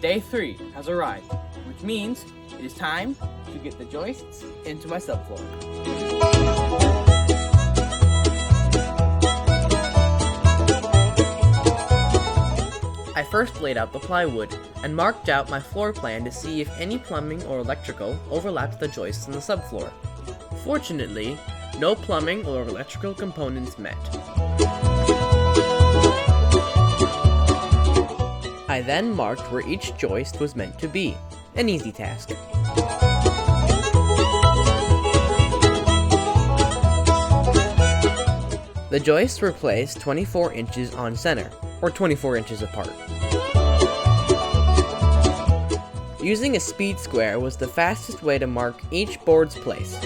day 3 has arrived, which means it is time to get the joists into my subfloor. I first laid out the plywood and marked out my floor plan to see if any plumbing or electrical overlapped the joists in the subfloor. Fortunately, no plumbing or electrical components met. I then marked where each joist was meant to be, an easy task. The joists were placed 24 inches on center, or 24 inches apart. Using a speed square was the fastest way to mark each board's place.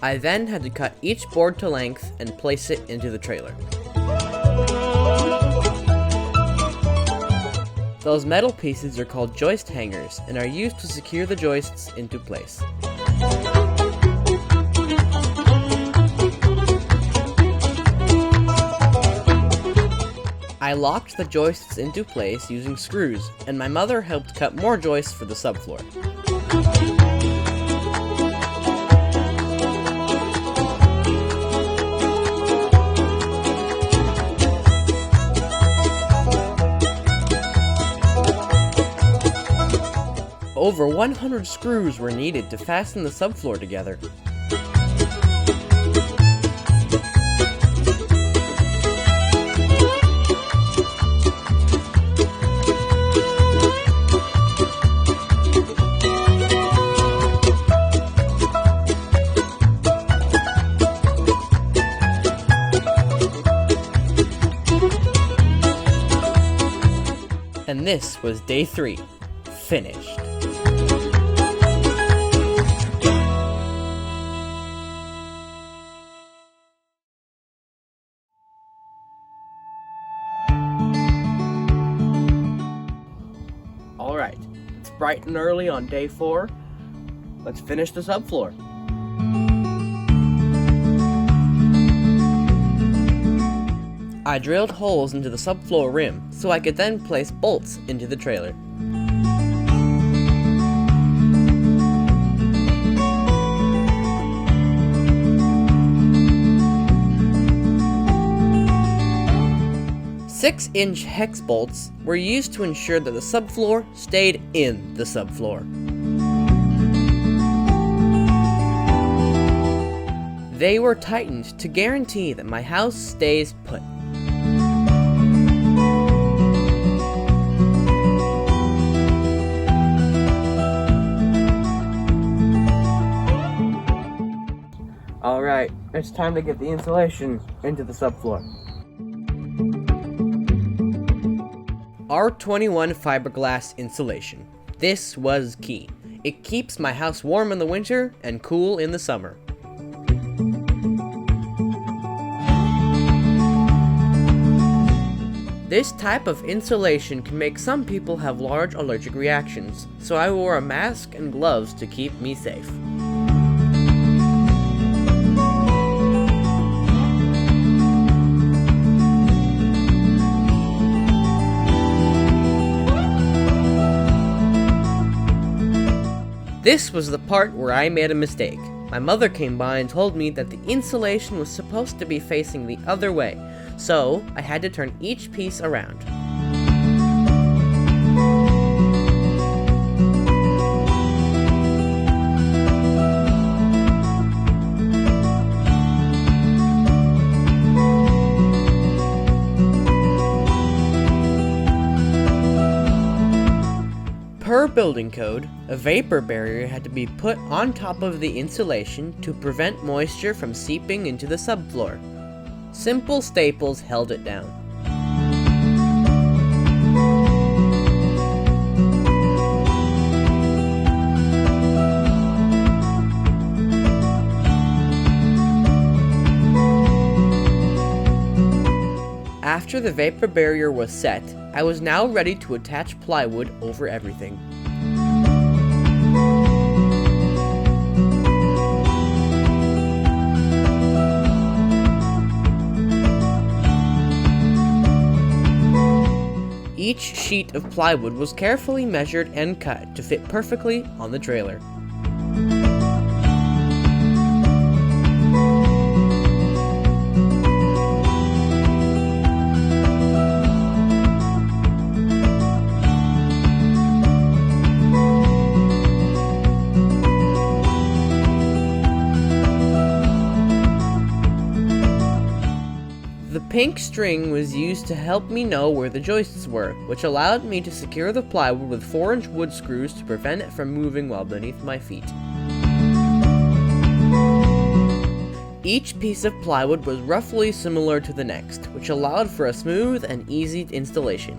I then had to cut each board to length and place it into the trailer. Those metal pieces are called joist hangers and are used to secure the joists into place. I locked the joists into place using screws, and my mother helped cut more joists for the subfloor. Over 100 screws were needed to fasten the subfloor together. And this was day 3, finished. Alright, it's bright and early on day 4. Let's finish the subfloor. I drilled holes into the subfloor rim so I could then place bolts into the trailer. Six-inch hex bolts were used to ensure that the subfloor stayed in the subfloor. They were tightened to guarantee that my house stays put. Alright, it's time to get the insulation into the subfloor. R21 fiberglass insulation. This was key. It keeps my house warm in the winter and cool in the summer. This type of insulation can make some people have large allergic reactions, so I wore a mask and gloves to keep me safe. This was the part where I made a mistake. My mother came by and told me that the insulation was supposed to be facing the other way, so I had to turn each piece around. Per building code, a vapor barrier had to be put on top of the insulation to prevent moisture from seeping into the subfloor. Simple staples held it down. After the vapor barrier was set, I was now ready to attach plywood over everything. Each sheet of plywood was carefully measured and cut to fit perfectly on the trailer. The pink string was used to help me know where the joists were, which allowed me to secure the plywood with 4-inch wood screws to prevent it from moving while beneath my feet. Each piece of plywood was roughly similar to the next, which allowed for a smooth and easy installation.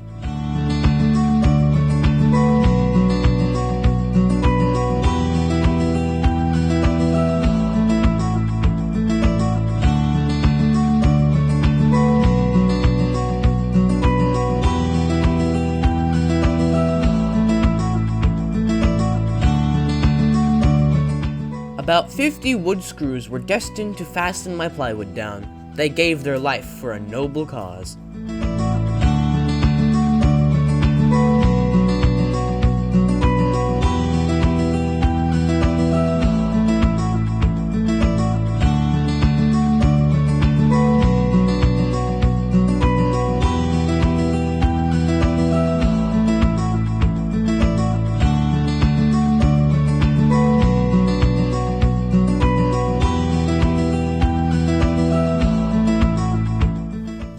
About 50 wood screws were destined to fasten my plywood down. They gave their life for a noble cause.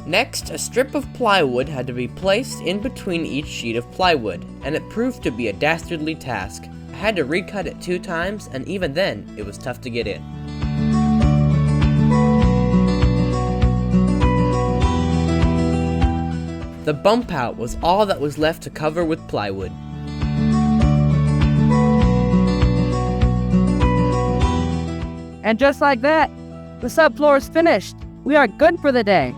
Next, a strip of plywood had to be placed in between each sheet of plywood, and it proved to be a dastardly task. I had to recut it 2 times, and even then, it was tough to get in. The bump out was all that was left to cover with plywood. And just like that, the subfloor is finished. We are good for the day.